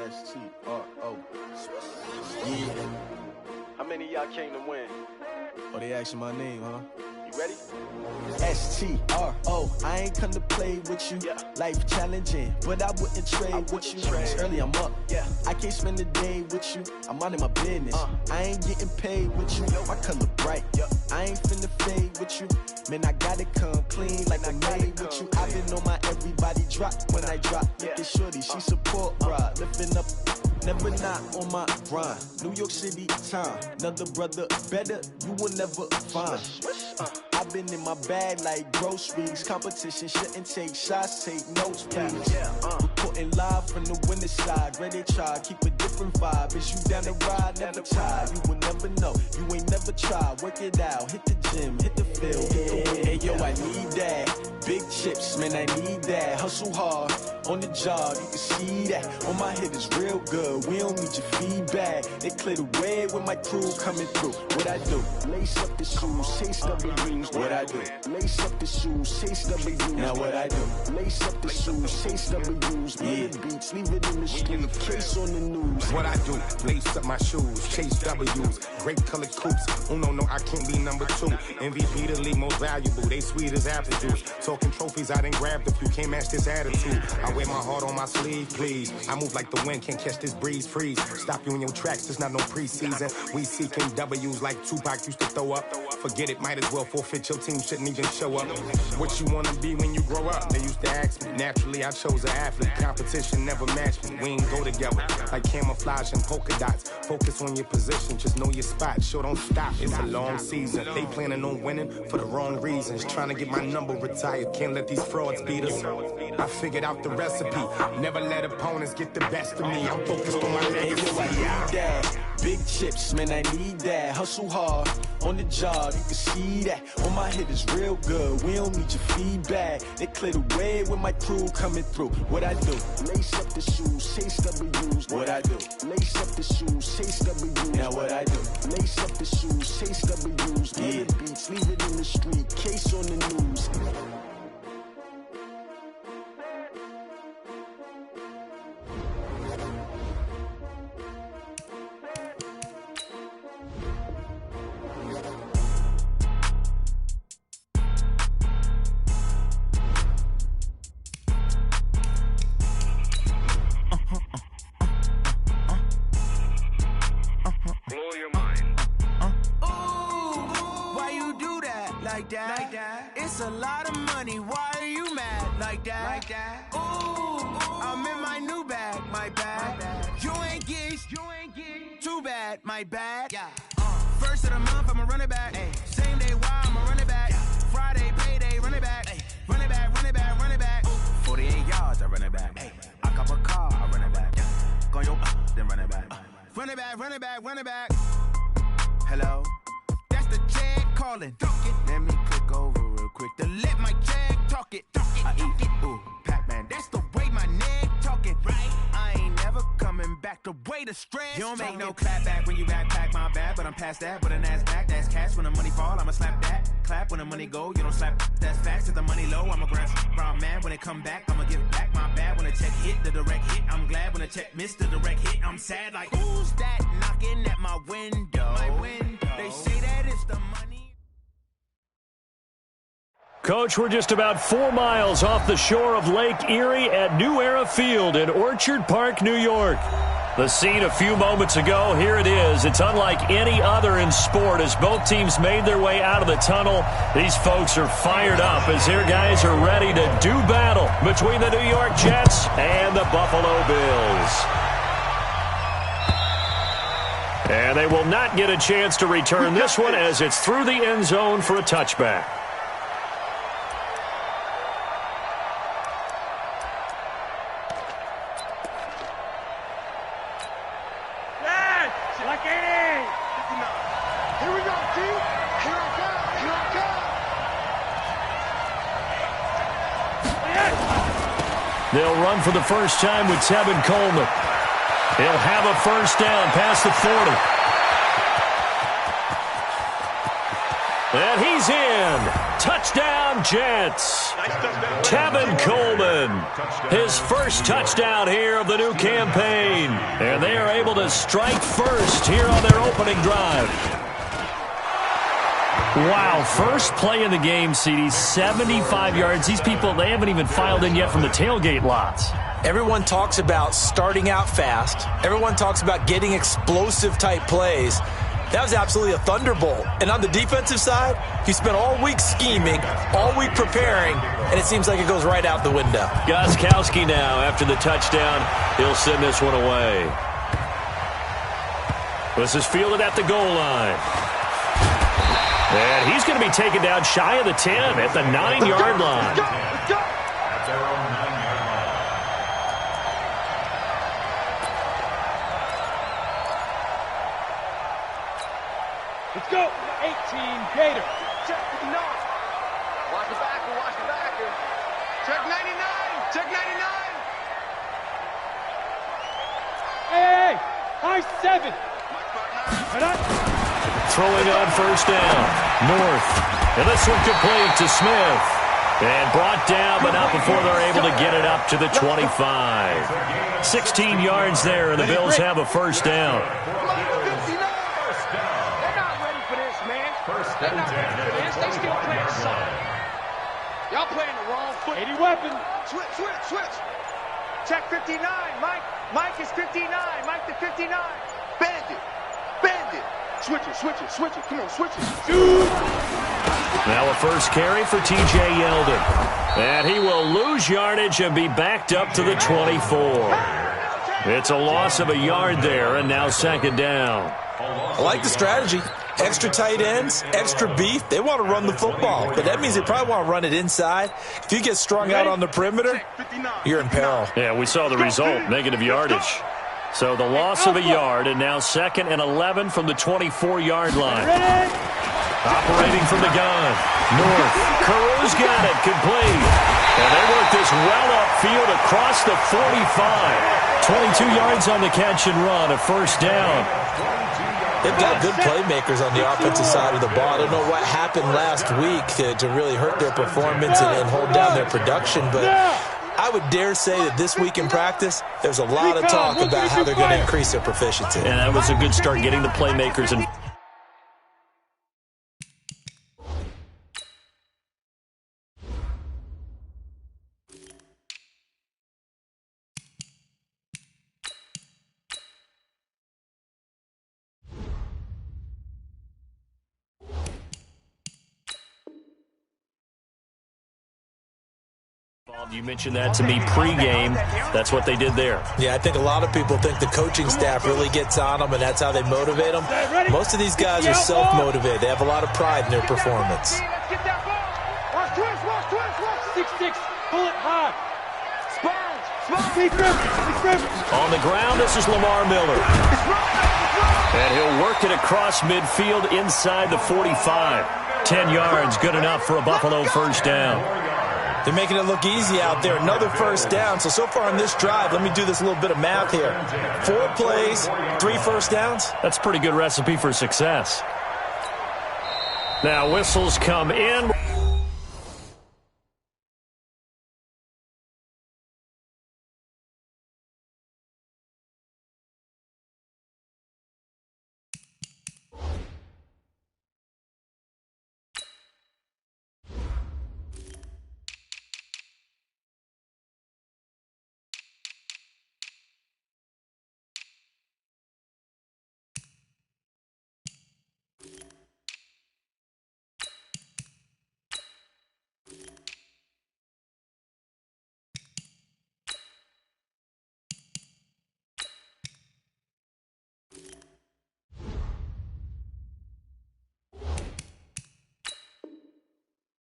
S-T-R-O. Yeah. How many of y'all came to win? Oh, they asking my name, huh? You ready? S-T-R-O. I ain't come to play with you. Yeah. Life challenging, but I wouldn't trade with you. It's early, I'm up. Yeah. I can't spend the day with you. I'm minding my business. I ain't getting paid with you. My color bright. I ain't finna fade with you. Man, I gotta come clean like I made with you. I've been on my everybody drop when I drop. Look at shorty, she support rod. Lifting up, never not on my grind. New York City time. Another brother better, you will never find. I've been in my bag like groceries. Competition shouldn't take shots, take notes, please. Reporting live from the winning side. Ready to try, keep a different vibe. Is you down the ride, never tired. You will never know, you ain't never tried. Work it out, hit the gym, hit the field, hit the win. Hey yo, I need that. Big chips, man, I need that. Hustle hard, on the job, you can see that. On my head is real good, we don't need your feedback. They clear the way with my crew coming through. What I do? Lace up the shoes, chase W's. What I do? Lace up the shoes, chase W's. Now what I do? Lace up the shoes, chase W's. Yeah, beats, leave it in the street, case on the news. What I do? Lace up my shoes, chase W's. Great colored coops. Oh no, I can't be number 2. MVP the league most valuable. They sweet as apple juice. Talking trophies, I done grabbed a few. Can't match this attitude. I wear my heart on my sleeve, please. I move like the wind, can't catch this breeze. Freeze. Stop you in your tracks. There's not no preseason. We seeking W's like Tupac used to throw up. Forget it, might as well forfeit. Your team shouldn't even show up. What you wanna be when you grow up? They used to ask me. Naturally, I chose an athlete. Competition never matched me. We ain't go together like camouflage and polka dots. Focus on your position, just know your spot. Sure, don't stop. It's a long season. They planning on winning for the wrong reasons. Trying to get my number retired. Can't let these frauds beat us. I figured out the recipe. Never let opponents get the best of me. I'm focused on my legacy. Big chips, man, I need that. Hustle hard, on the job, you can see that. On my head is real good, we don't need your feedback. They clear the way with my crew coming through. What I do? Lace up the shoes, chase W's. What I do? Lace up the shoes, chase W's. Now what I do? Lace up the shoes, chase W's. Yeah, beats, leave it in the street, case on the news. Like that. It's a lot of money. Why are you mad like that? Ooh, I'm in my new bag, my bag. You ain't get too bad, my bag. First of the month, I'ma run it back. Same day, why I'ma run it back. Friday, payday, run it back. Run it back, run it back, run it back. 48 yards, I run it back. I cop a car, I run it back. Go yo, then run it back. Run it back, run it back, run it back. Hello? That's the jag calling. Let me click over real quick to let my jag talk it. I eat it, ooh, Pac-Man. That's the way my neck talking, right? I ain't never coming back the way the stress. You don't make no clap back when you backpack my bad, but I'm past that. But a NASDAQ, that's cash. When the money fall, I'ma slap that. Clap when the money go, you don't slap. That's facts. If the money low, I'ma grab brown man. When it come back, I'ma give back my bad. When the check hit, the direct hit. I'm glad when the check missed the direct hit. I'm sad like, who's that knocking at my window? My window. They say that it's the money. Coach, we're just about 4 miles off the shore of Lake Erie at New Era Field in Orchard Park, New York. The scene a few moments ago, here it is. It's unlike any other in sport as both teams made their way out of the tunnel. These folks are fired up as their guys are ready to do battle between the New York Jets and the Buffalo Bills. And they will not get a chance to return this one as it's through the end zone for a touchback. Here we go, T. Here I come. Here I come. They'll run for the first time with Tevin Coleman. He'll have a first down past the 40. And he's in. Touchdown, Jets. Tevin Coleman, his first touchdown here of the new campaign. And they are able to strike first here on their opening drive. Wow, first play in the game, CD, 75 yards. These people, they haven't even filed in yet from the tailgate lots. Everyone talks about starting out fast. Everyone talks about getting explosive-type plays. That was absolutely a thunderbolt. And on the defensive side, he spent all week scheming, all week preparing, and it seems like it goes right out the window. Gostkowski now, after the touchdown, he'll send this one away. This is fielded at the goal line. And he's going to be taken down shy of the 10 at the 9-yard line. Let's go. Let's go. At their own 9-yard line. Let's go. 18, Gator. Check 59. Watch the backer. Watch the backer. Check 99. Check 99. Hey, high 7. And Throwing on first down. North. And this one complete to Smith. And brought down, but not before they're able to get it up to the 25. 16 yards there, and the Bills have a first down. They're not ready for this, man. They're not ready for this. They still playing solid. Y'all playing the wrong foot. 80 weapon. Switch. Check 59. Mike is 59. Mike to 59. Bandit. Switch it. Come on, switch it. Now a first carry for T.J. Yeldon. And he will lose yardage and be backed up to the 24. It's a loss of a yard there, and now second down. I like the strategy. Extra tight ends, extra beef. They want to run the football, but that means they probably want to run it inside. If you get strung out on the perimeter, you're in peril. Yeah, we saw the result, negative yardage. So the loss of a yard, and now second and 11 from the 24-yard line. Operating from the gun. North. Caru's got it. Complete. And they work this well upfield across the 45. 22 yards on the catch and run. A first down. They've got good playmakers on the offensive side of the ball. I don't know what happened last week to really hurt their performance and hold down their production, but I would dare say that this week in practice, there's a lot of talk about how they're going to increase their proficiency. And that was a good start, getting the playmakers in. You mentioned that to me pregame. That's what they did there. Yeah, I think a lot of people think the coaching staff really gets on them, and that's how they motivate them. Most of these guys are self-motivated. They have a lot of pride in their performance. Let's get that ball. Watch twist. 6-6, pull it high. Sponge. On the ground, this is Lamar Miller. And he'll work it across midfield inside the 45. 10 yards, good enough for a Buffalo first down. They're making it look easy out there. Another first down. So far on this drive, let me do this little bit of math here. 4 plays, 3 first downs. That's a pretty good recipe for success. Now whistles come in.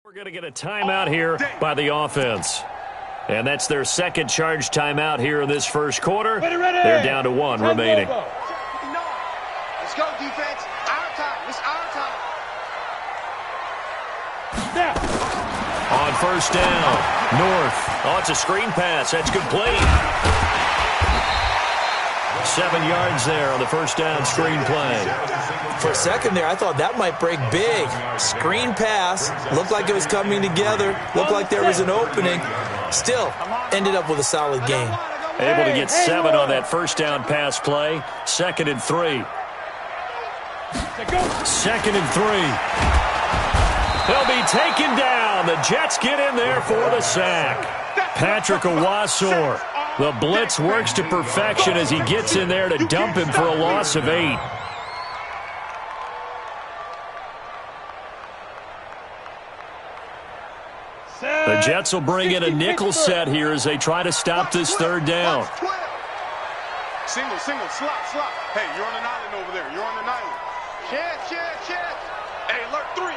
We're going to get a timeout here by the offense. And that's their second charge timeout here in this first quarter. They're down to 1 remaining. Let's go, defense. Our time. It's our time. Now. On first down, North. Oh, it's a screen pass. That's complete. 7 yards there on the first down screen play. For a second there, I thought that might break big. Screen pass. Looked like it was coming together. Looked like there was an opening. Still, ended up with a solid game. Able to get 7 on that first down pass play. 2nd and 3. 2nd and 3. He'll be taken down. The Jets get in there for the sack. Patrick Owasor. The blitz works to perfection as he gets in there to dump him for a loss of 8. The Jets will bring in a nickel set here as they try to stop this third down. Single, slot. Hey, you're on an island over there. You're on an island. Chance. Hey, alert 3.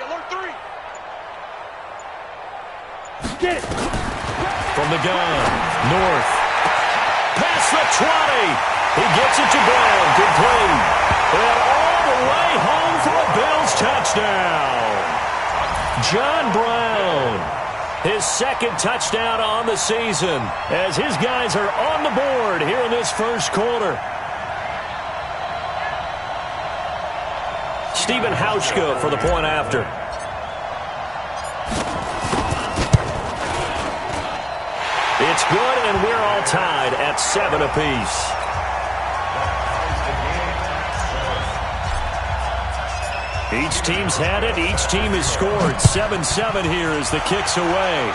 Get it. From the gun, North. Past the 20. He gets it to Brown. Complete. And all the way home for a Bills touchdown. John Brown. His 2nd touchdown on the season as his guys are on the board here in this first quarter. Stephen Hauschka for the point after. It's good, and we're all tied at 7 apiece. Each team's had it. Each team has scored. 7-7 here as the kick's away.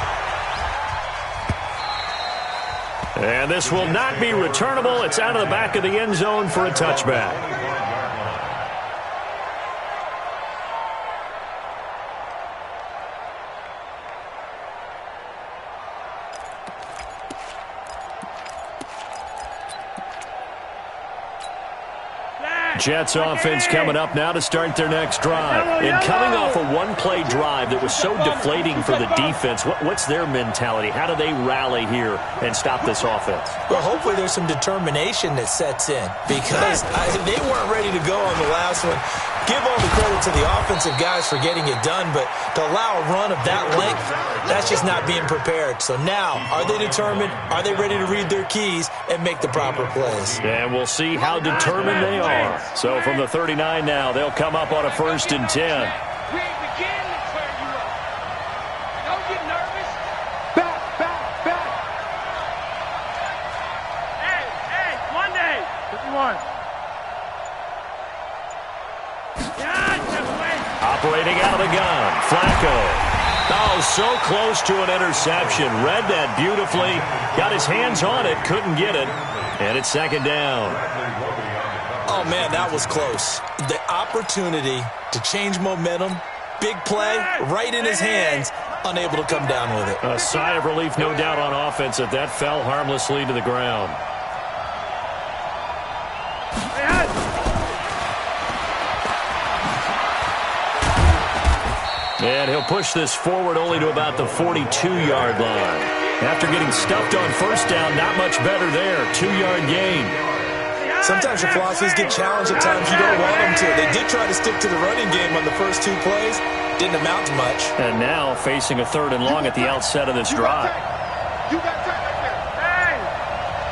And this will not be returnable. It's out of the back of the end zone for a touchback. Jets offense coming up now to start their next drive. And coming off a one-play drive that was so deflating for the defense, what's their mentality? How do they rally here and stop this offense? Well, hopefully there's some determination that sets in because they weren't ready to go on the last one. Give all the credit to the offensive guys for getting it done, but to allow a run of that length, that's just not being prepared. So now, are they determined? Are they ready to read their keys and make the proper plays? And we'll see how determined they are. So from the 39 now, they'll come up on a 1st and 10. We begin to clear you up. Don't get nervous. Back. Hey, Monday. 51. Operating out of the gun, Flacco. Oh, so close to an interception. Read that beautifully. Got his hands on it, couldn't get it. And it's 2nd down. Oh, man, that was close. The opportunity to change momentum, big play, right in his hands, unable to come down with it. A sigh of relief, no doubt, on offense that fell harmlessly to the ground. And he'll push this forward only to about the 42-yard line. After getting stuffed on first down, not much better there. 2-yard gain. Sometimes your philosophies get challenged at times you don't want them to. They did try to stick to the running game on the first 2 plays. Didn't amount to much. And now facing a 3rd and long at the outset of this drive. You got time right there. Hey,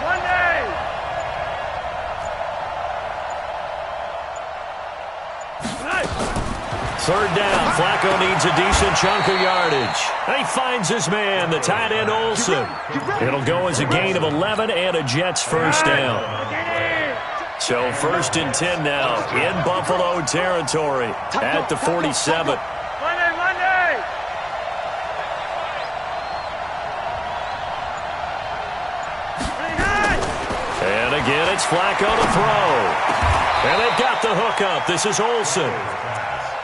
Monday. Third down. Flacco needs a decent chunk of yardage. And he finds his man, the tight end Olsen. It'll go as a gain of 11 and a Jets first down. So 1st and 10 now in Buffalo territory at the 47. Monday. And again, it's Flacco to throw. And they've got the hook up. This is Olsen.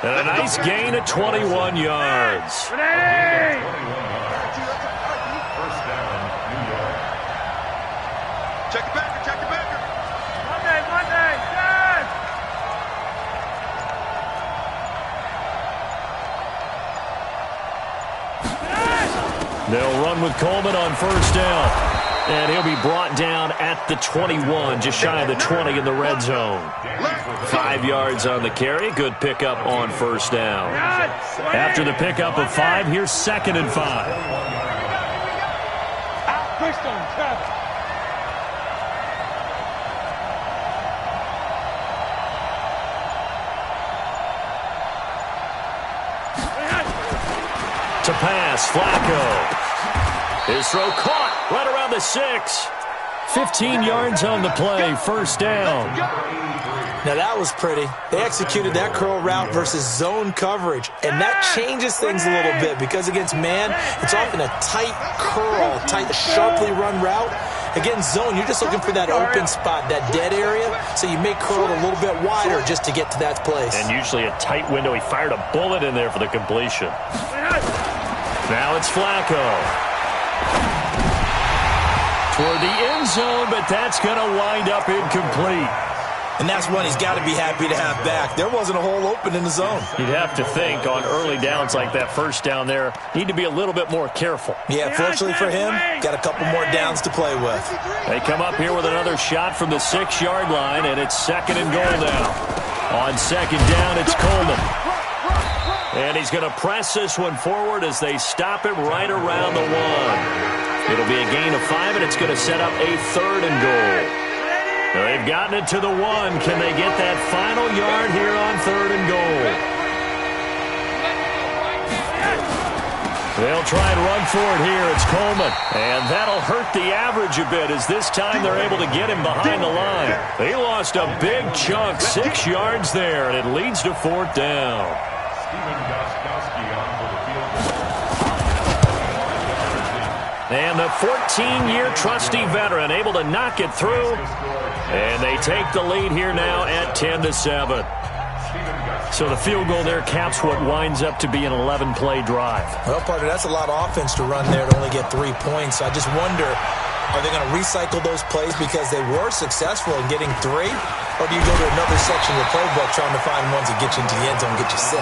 And a nice gain of 21 yards. First down, New York. Check it back. Monday, yes! They'll run with Coleman on first down. And he'll be brought down at the 21, just shy of the 20 in the red zone. 5 yards on the carry. Good pickup on first down. After the pickup of 5, here's 2nd and 5. To pass, Flacco. His throw caught right around the 6. 15 yards on the play, first down. Now that was pretty. They executed that curl route versus zone coverage, and that changes things a little bit because against man, it's often a tight curl, tight, sharply run route. Against zone, you're just looking for that open spot, that dead area, so you make curl a little bit wider just to get to that place. And usually a tight window. He fired a bullet in there for the completion. Now it's Flacco. Toward the end zone, but that's going to wind up incomplete. And that's one he's got to be happy to have back. There wasn't a hole open in the zone. You'd have to think on early downs like that first down there, need to be a little bit more careful. Yeah, fortunately for him, got a couple more downs to play with. They come up here with another shot from the 6-yard line, and it's 2nd and goal now. On 2nd down, it's Coleman. And he's going to press this one forward as they stop him right around the 1. It'll be a gain of 5, and it's going to set up a 3rd and goal. Now they've gotten it to the 1. Can they get that final yard here on 3rd and goal? They'll try and run for it here. It's Coleman. And that'll hurt the average a bit as this time they're able to get him behind the line. They lost a big chunk, 6 yards there, and it leads to 4th down. And the 14-year trusty veteran able to knock it through. And they take the lead here now at 10-7. So the field goal there caps what winds up to be an 11-play drive. Well, partner, that's a lot of offense to run there to only get 3 points. I just wonder, are they going to recycle those plays because they were successful in getting 3? Or do you go to another section of the playbook trying to find ones that get you into the end zone and get you 6?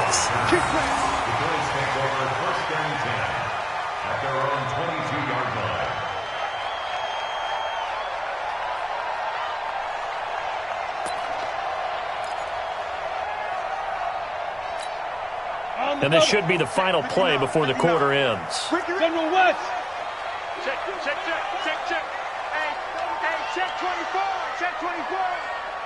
And this should be the final play before the quarter ends. General West. Check. Hey, check 24. Check 24.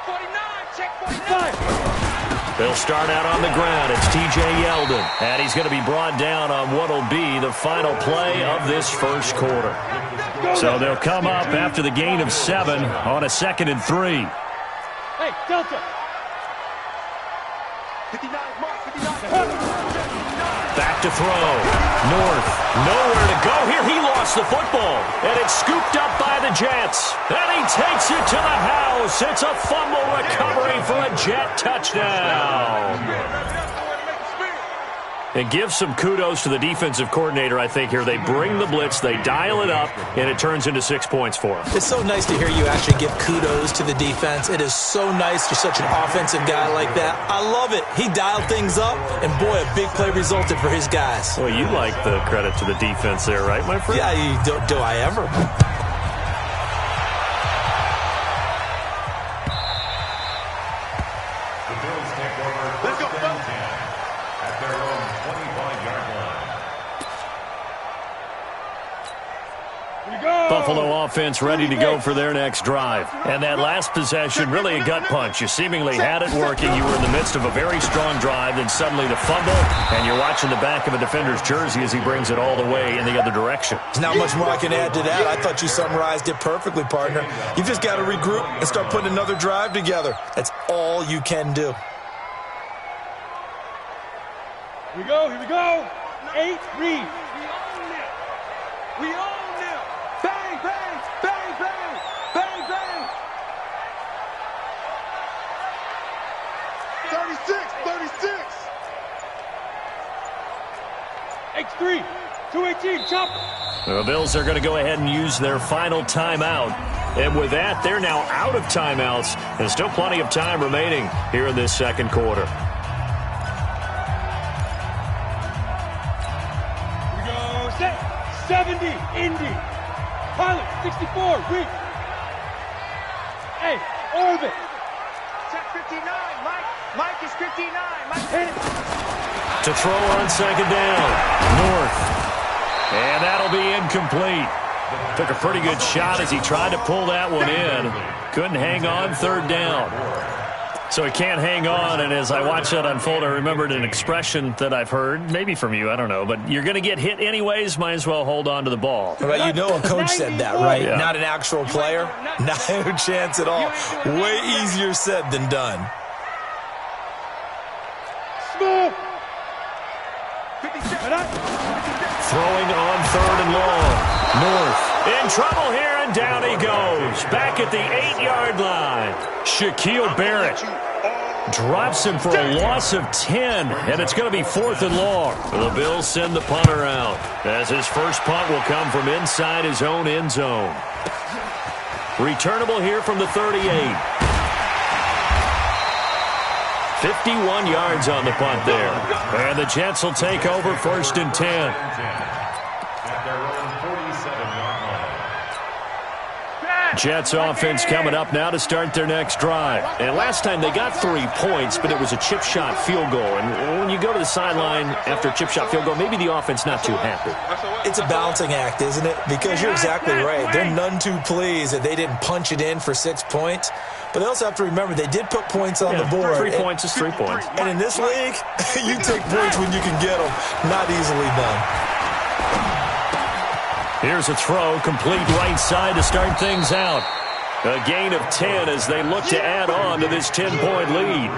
49. Check 49. They'll start out on the ground. It's T.J. Yeldon. And he's going to be brought down on what will be the final play of this first quarter. So they'll come up after the gain of 7 on a 2nd and 3. Hey, Delta. 59, Mark, 59. Back to throw. North. Nowhere to go here. He lost the football. And it's scooped up by the Jets. And he takes it to the house. It's a fumble recovery for a Jet touchdown. And give some kudos to the defensive coordinator, I think, here. They bring the blitz, they dial it up, and it turns into 6 points for them. It's so nice to hear you actually give kudos to the defense. It is so nice. You're such an offensive guy like that. I love it. He dialed things up, and boy, a big play resulted for his guys. Well, you like the credit to the defense there, right, my friend? Yeah, do I ever? Buffalo offense ready to go for their next drive. And that last possession, really a gut punch. You seemingly had it working. You were in the midst of a very strong drive, then suddenly the fumble, and you're watching the back of a defender's jersey as he brings it all the way in the other direction. There's not much more I can add to that. I thought you summarized it perfectly, partner. You've just got to regroup and start putting another drive together. That's all you can do. Here we go. 8, read. We own them. Bang, bang, bang, bang, bang, bang. 36. X3, 218, chop. The Bills are going to go ahead and use their final timeout. And with that, they're now out of timeouts. And still plenty of time remaining here in this second quarter. Here we go. Set. 70, Indy. Pilot, 64, reach. Hey, orbit. Check 59, Mike. Mike is 59. Mike. Hit it. To throw on second down. North. And that'll be incomplete. Took a pretty good shot as he tried to pull that one in. Couldn't hang on, third down. So he can't hang on, and as I watched that unfold, I remembered an expression that I've heard, maybe from you, I don't know, but you're going to get hit anyways, might as well hold on to the ball. Well, you know a coach said that, right? Yeah. Not an actual player. No chance at all. Way easier said than done. Smooth. Throwing on third and long. North in trouble here, and down he goes. Back at the 8-yard line. Shaquille Barrett drops him for a loss of 10, and it's going to be 4th and long. The Bills send the punter out, as his first punt will come from inside his own end zone. Returnable here from the 38. 51 yards on the punt there. And the Jets will take over 1st and 10. Jets offense coming up now to start their next drive. And last time they got 3 points, but it was a chip shot field goal. And when you go to the sideline after a chip shot field goal, maybe the offense not too happy. It's a balancing act, isn't it? Because you're exactly right. They're none too pleased that they didn't punch it in for 6 points. But they also have to remember they did put points on the board. 3 points is 3 points. And in this league, you take points when you can get them. Not easily done. Here's a throw, complete right side to start things out. A gain of 10 as they look to add on to this 10-point lead.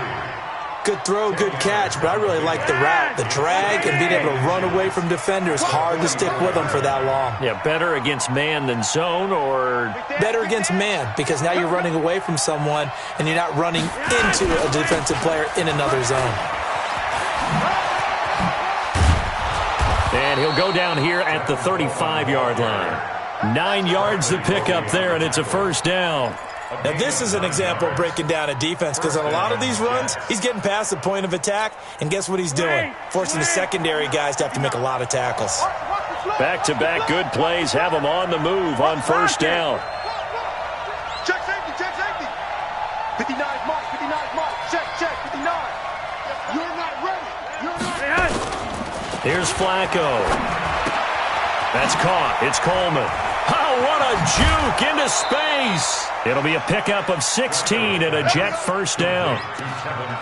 Good throw, good catch, but I really like the route. The drag and being able to run away from defenders, hard to stick with them for that long. Yeah, better against man than zone, or? Better against man, because now you're running away from someone and you're not running into a defensive player in another zone. And he'll go down here at the 35-yard line. 9 yards to pick up there, and it's a first down. Now, this is an example of breaking down a defense, because on a lot of these runs, he's getting past the point of attack, and guess what he's doing? Forcing the secondary guys to have to make a lot of tackles. Back-to-back good plays have them on the move on first down. Check safety, check safety. 59 mark, 59 mark. Check, 59. You're not ready. You're not ready. Here's Flacco. That's caught. It's Coleman. Oh, what a juke into space. It'll be a pickup of 16 and a Jet first down.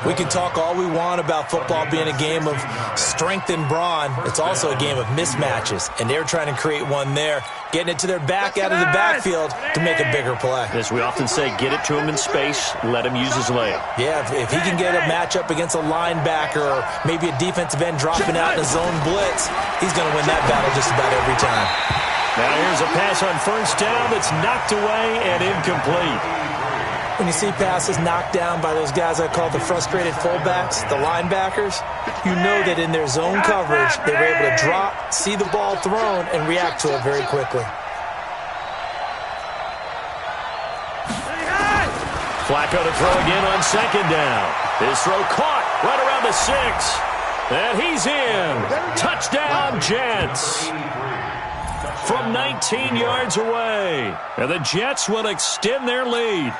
We can talk all we want about football being a game of strength and brawn. It's also a game of mismatches, and they're trying to create one there, getting it to their back out of the backfield to make a bigger play. As we often say, get it to him in space, let him use his leg. Yeah, if he can get a matchup against a linebacker or maybe a defensive end dropping out in a zone blitz, he's going to win that battle just about every time. Now here's a pass on first down that's knocked away and incomplete. When you see passes knocked down by those guys I call the frustrated fullbacks, the linebackers, you know that in their zone coverage, they were able to drop, see the ball thrown, and react to it very quickly. Flacco to throw again on second down. His throw caught right around the 6. And he's in. Touchdown, Jets. From 19 yards away. And the Jets will extend their lead.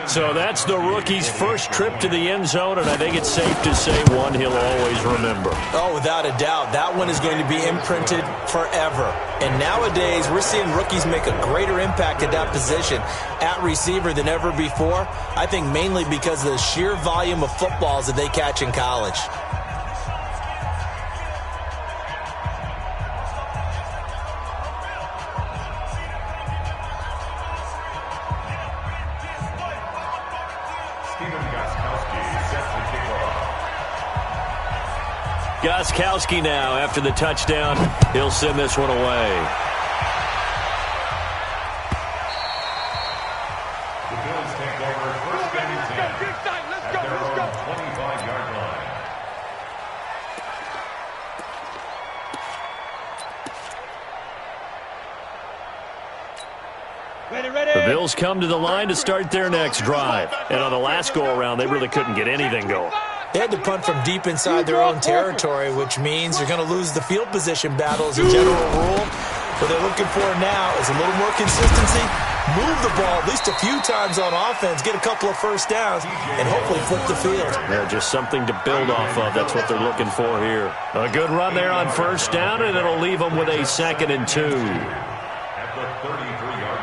So that's the rookie's first trip to the end zone, and I think it's safe to say one he'll always remember. Oh, without a doubt. That one is going to be imprinted forever. And nowadays, we're seeing rookies make a greater impact at that position at receiver than ever before. I think mainly because of the sheer volume of footballs that they catch in college. Gostkowski now, after the touchdown, he'll send this one away. The Bills take over first and 10 at their own 25-yard line. Ready. The Bills come to the line to start their next drive. And on the last go-around, they really couldn't get anything going. They had to punt from deep inside their own territory, which means you're going to lose the field position battle as a general rule. What they're looking for now is a little more consistency, move the ball at least a few times on offense, get a couple of first downs, and hopefully flip the field. Yeah, just something to build off of. That's what they're looking for here. A good run there on first down, and it'll leave them with a 2nd and 2. At the 33-yard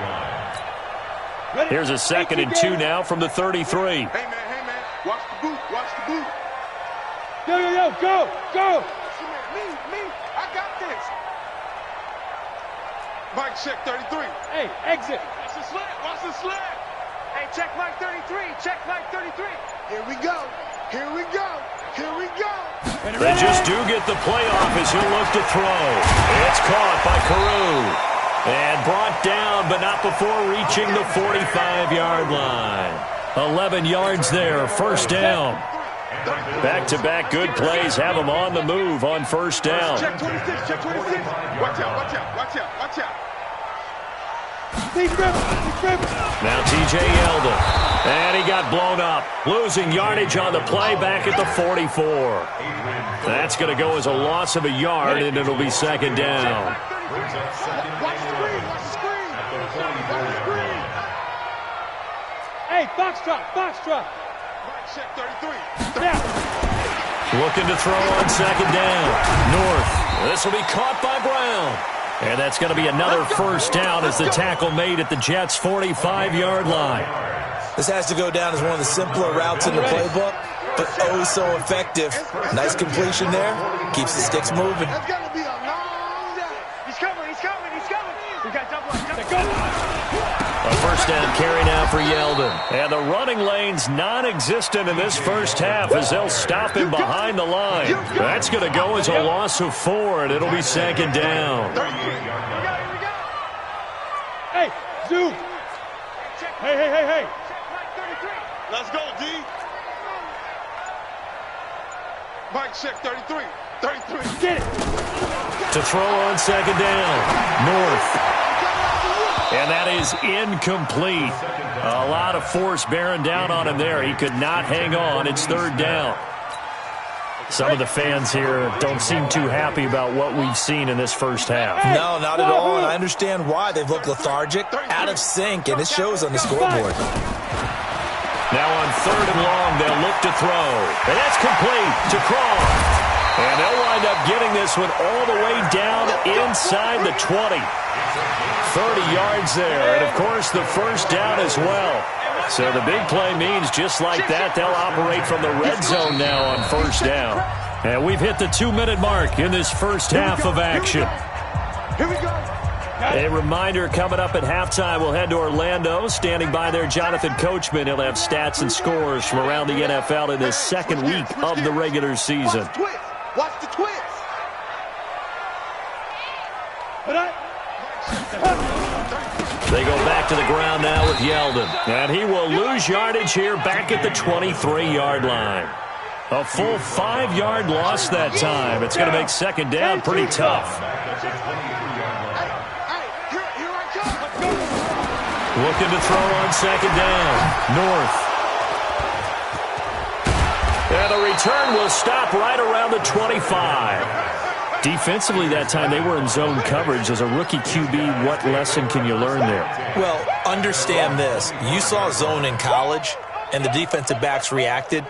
line. Here's a 2nd and 2 now from the 33. Hey, man, watch the boot, watch the boot. Yo, go! Me, I got this. Mike, check 33. Hey, exit. Watch the slant. Hey, check Mike 33. Check Mike 33. Here we go. They just do get the playoff as he'll look to throw. It's caught by Carew. And brought down, but not before reaching the 45-yard line. 11 yards there, first down. Back-to-back good plays have them on the move on first down. Check 26. Watch out. Now T.J. Yeldon. And he got blown up. Losing yardage on the play back at the 44. That's going to go as a loss of a yard, and it'll be 2nd down. Watch the screen. Hey, box drop. Mike, check 33. Yeah. Looking to throw on 2nd down. North. This will be caught by Brown. And that's going to be another first down as the tackle made at the Jets' 45-yard line. This has to go down as one of the simpler routes in the playbook, but oh so effective. Nice completion there. Keeps the sticks moving. That's going to be a long day. He's coming. We got double. A first down carry now for Yeldon. And the running lane's non-existent in this first half as they'll stop him behind the line. That's going to go as a loss of 4, and it'll be 2nd down. Hey, zoom. Hey. Let's go, D. Mike, check 33. Get it. To throw on 2nd down. North. And that is incomplete. A lot of force bearing down on him there. He could not hang on. It's 3rd down. Some of the fans here don't seem too happy about what we've seen in this first half. No, not at all, and I understand why. They've looked lethargic, out of sync, and it shows on the scoreboard. Now on 3rd and long, they'll look to throw. And that's complete to Croft. And they'll wind up getting this one all the way down inside the 20. 30 yards there, and of course the first down as well. So the big play means just like that, they'll operate from the red zone now on first down. And we've hit the 2-minute mark in this first half of action. Here we go. A reminder, coming up at halftime, we'll head to Orlando. Standing by there, Jonathan Coachman. He'll have stats and scores from around the NFL in this 2nd week of the regular season. Watch the twist. They go back to the ground now with Yeldon. And he will lose yardage here back at the 23-yard line. A full 5-yard loss that time. It's going to make 2nd down pretty tough. Looking to throw on 2nd down. North. And the return will stop right around the 25. Defensively that time, they were in zone coverage. As a rookie QB, what lesson can you learn there? Well, understand this. You saw zone in college, and the defensive backs reacted,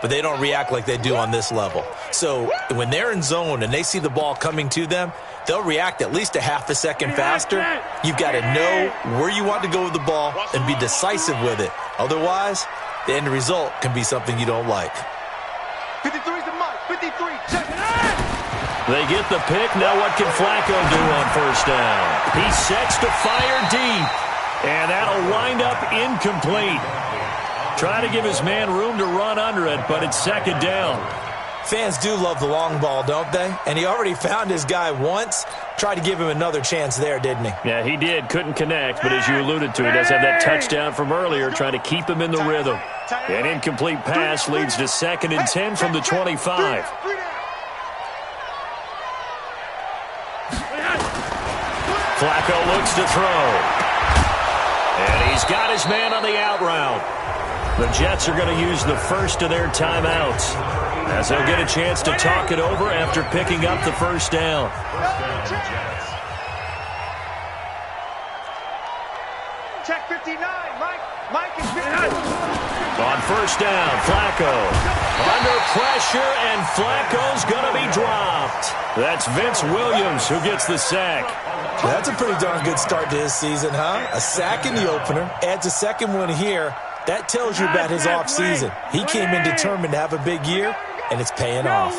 but they don't react like they do on this level. So when they're in zone and they see the ball coming to them, they'll react at least a half a second faster. You've got to know where you want to go with the ball and be decisive with it. Otherwise, the end result can be something you don't like. 53's the mark. 53. Check it. They get the pick. Now what can Flacco do on first down? He sets to fire deep. And that'll wind up incomplete. Try to give his man room to run under it, but it's 2nd down. Fans do love the long ball, don't they? And he already found his guy once. Tried to give him another chance there, didn't he? Yeah, he did. Couldn't connect, but as you alluded to, he does have that touchdown from earlier, trying to keep him in the rhythm. An incomplete pass leads to 2nd and 10 from the 25. Flacco looks to throw. And he's got his man on the out route. The Jets are going to use the first of their timeouts as they'll get a chance to talk it over after picking up the first down. On first down, Flacco under pressure, and Flacco's going to be dropped. That's Vince Williams who gets the sack. That's a pretty darn good start to his season, huh? A sack in the opener, adds a second one here. That tells you about his offseason. He came in determined to have a big year, and it's paying off.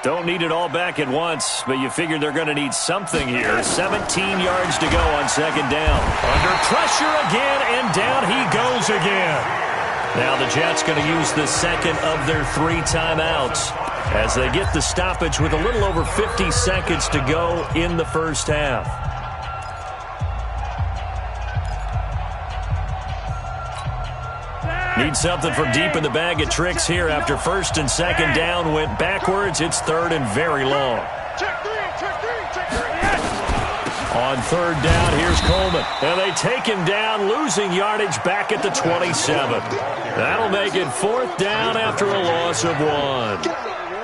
Don't need it all back at once, but you figure they're going to need something here. 17 yards to go on second down. Under pressure again, and down he goes again. Now the Jets going to use the second of their 3 timeouts as they get the stoppage with a little over 50 seconds to go in the first half. Need something from deep in the bag of tricks here after first and second down went backwards. It's third and very long. On third down, here's Coleman. And they take him down, losing yardage back at the 27. That'll make it fourth down after a loss of 1.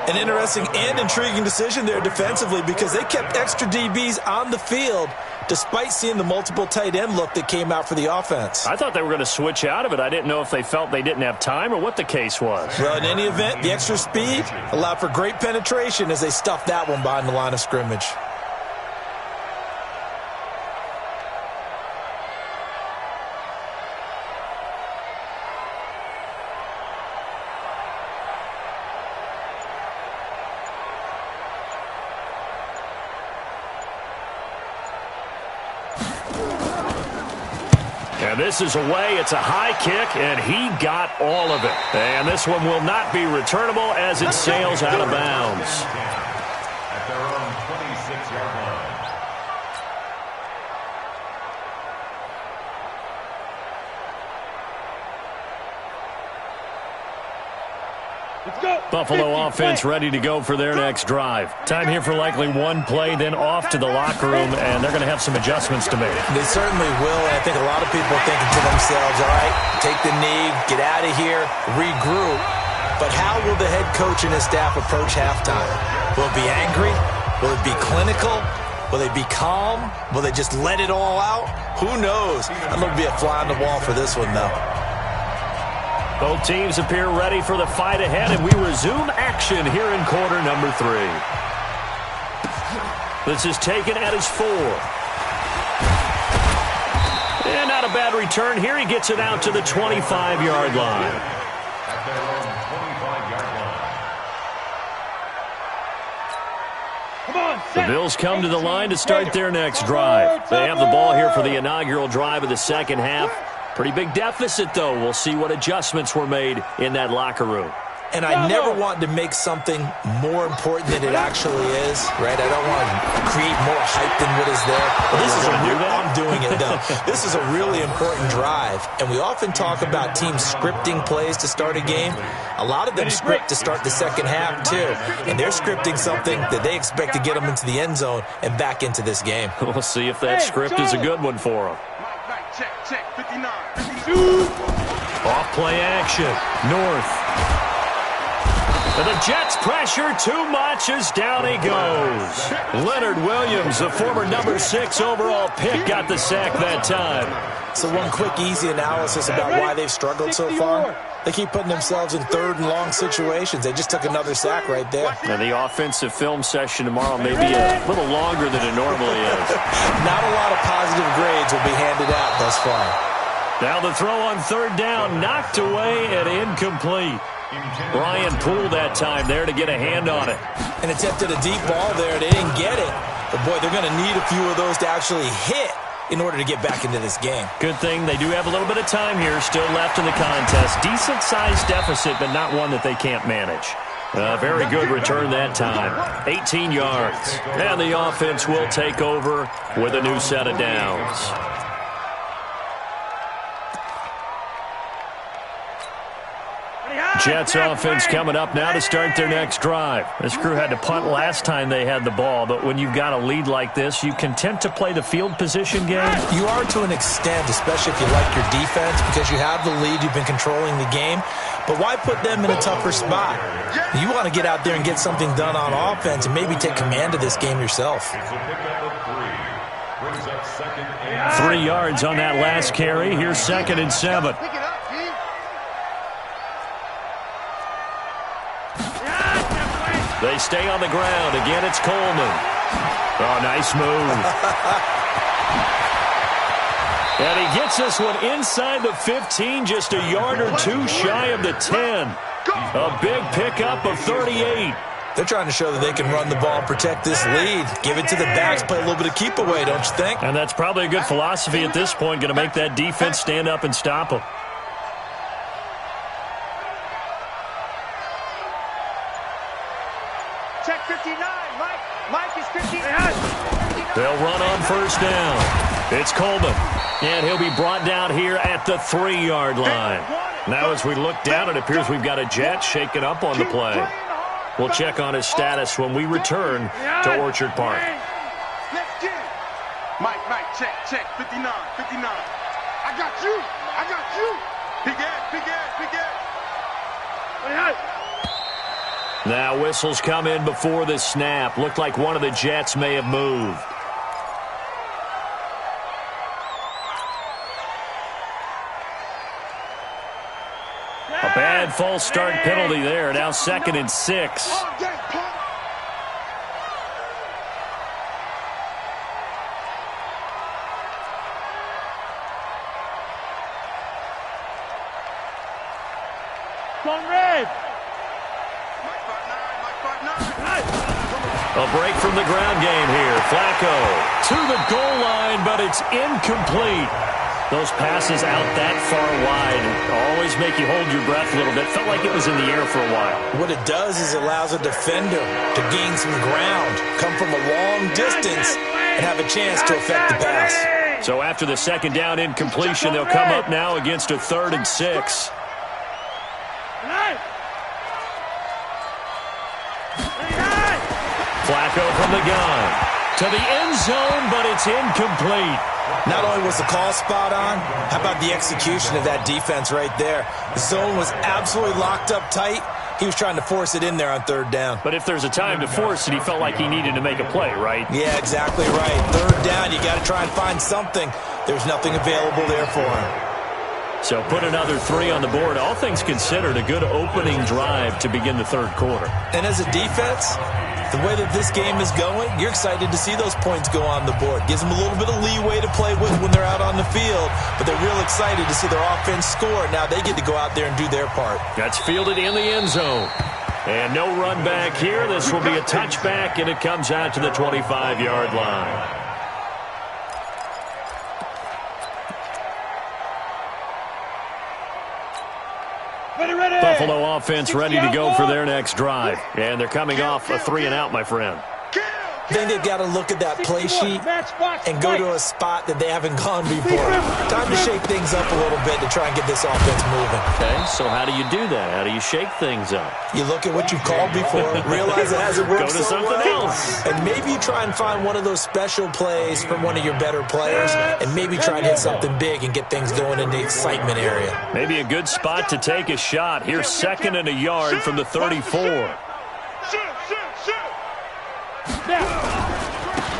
An interesting and intriguing decision there defensively because they kept extra DBs on the field despite seeing the multiple tight end look that came out for the offense. I thought they were going to switch out of it. I didn't know if they felt they didn't have time or what the case was. Well, in any event, the extra speed allowed for great penetration as they stuffed that one behind the line of scrimmage. This is away. It's a high kick, and he got all of it. And this one will not be returnable as it sails out of bounds. At their own 26-yard line. Buffalo offense ready to go for their next drive. Time here for likely one play, then off to the locker room, and they're going to have some adjustments to make. They certainly will, and I think a lot of people are thinking to themselves, all right, take the knee, get out of here, regroup. But how will the head coach and his staff approach halftime? Will it be angry? Will it be clinical? Will they be calm? Will they just let it all out? Who knows? I'm going to be a fly on the wall for this one, though. Both teams appear ready for the fight ahead, and we resume action here in quarter number 3. This is taken at his 4. And not a bad return here. He gets it out to the 25-yard line. At their own 25-yard line. The Bills come to the line to start their next drive. They have the ball here for the inaugural drive of the second half. Pretty big deficit, though. We'll see what adjustments were made in that locker room. And I never want to make something more important than it actually is, right? I don't want to create more hype than what is there. But this is I'm doing it, though. This is a really important drive. And we often talk about teams scripting plays to start a game. A lot of them script to start the second half, too. And they're scripting something that they expect to get them into the end zone and back into this game. We'll see if that script is a good one for them. Check, 59. Off play action. North. And the Jets pressure too much as down he goes. Leonard Williams, the former number 6 overall pick, got the sack that time. So one quick, easy analysis about why they've struggled so far. They keep putting themselves in third and long situations. They just took another sack right there. And the offensive film session tomorrow may be a little longer than it normally is. Not a lot of positive grades will be handed out thus far. Now the throw on third down, knocked away and incomplete. Brian Poole that time there to get a hand on it. And attempted a deep ball there. They didn't get it. But, boy, they're going to need a few of those to actually hit in order to get back into this game. Good thing they do have a little bit of time here still left in the contest. Decent-sized deficit, but not one that they can't manage. Very good return that time. 18 yards. And the offense will take over with a new set of downs. Jets offense coming up now to start their next drive. This crew had to punt last time they had the ball, but when you've got a lead like this, you content to play the field position game? You are to an extent, especially if you like your defense, because you have the lead, you've been controlling the game. But why put them in a tougher spot? You want to get out there and get something done on offense and maybe take command of this game yourself. It's a pickup of 3. brings up 2nd and 3 yards on that last carry. Here's 2nd and 7. They stay on the ground. Again, it's Coleman. Oh, nice move. And he gets this one inside the 15, just a yard or two shy of the 10. A big pickup of 38. They're trying to show that they can run the ball and protect this lead. Give it to the backs, play a little bit of keep away, don't you think? And that's probably a good philosophy at this point, going to make that defense stand up and stop them. Check 59, Mike is 59. They'll run on first down. It's Coleman, and he'll be brought down here at the 3-yard line. Now as we look down, it appears we've got a Jet shaken up on the play. We'll check on his status when we return to Orchard Park. Let's get it. Mike, check, 59. I got you. Big Ed. Now whistles come in before the snap. Looked like one of the Jets may have moved. A bad false start penalty there. Now 2nd and 6. A break from the ground game here. Flacco to the goal line, but it's incomplete. Those passes out that far wide always make you hold your breath a little bit. Felt like it was in the air for a while. What it does is it allows a defender to gain some ground, come from a long distance, and have a chance to affect the pass. So after the 2nd down incompletion, they'll come up now against a 3rd and 6. Flacco from the gun to the end zone, but it's incomplete. Not only was the call spot on, how about the execution of that defense right there? The zone was absolutely locked up tight. He was trying to force it in there on 3rd down. But if there's a time to force it, he felt like he needed to make a play, right? Yeah, exactly right. 3rd down, you got to try and find something. There's nothing available there for him. So put another 3 on the board. All things considered, a good opening drive to begin the 3rd quarter. And as a defense, the way that this game is going, you're excited to see those points go on the board. Gives them a little bit of leeway to play with when they're out on the field, but they're real excited to see their offense score. Now they get to go out there and do their part. That's fielded in the end zone. And no run back here. This will be a touchback, and it comes out to the 25-yard line. Buffalo offense ready to go for their next drive. And they're coming off a 3-and-out, my friend. I think they've got to look at that play sheet and go to a spot that they haven't gone before. Time to shake things up a little bit to try and get this offense moving. Okay, so how do you do that? How do you shake things up? You look at what you've called before, realize it hasn't worked so well. Else. And maybe you try and find one of those special plays from one of your better players, and maybe try and hit something big and get things going in the excitement area. Maybe a good spot to take a shot. Here's 2nd and a yard from the 34.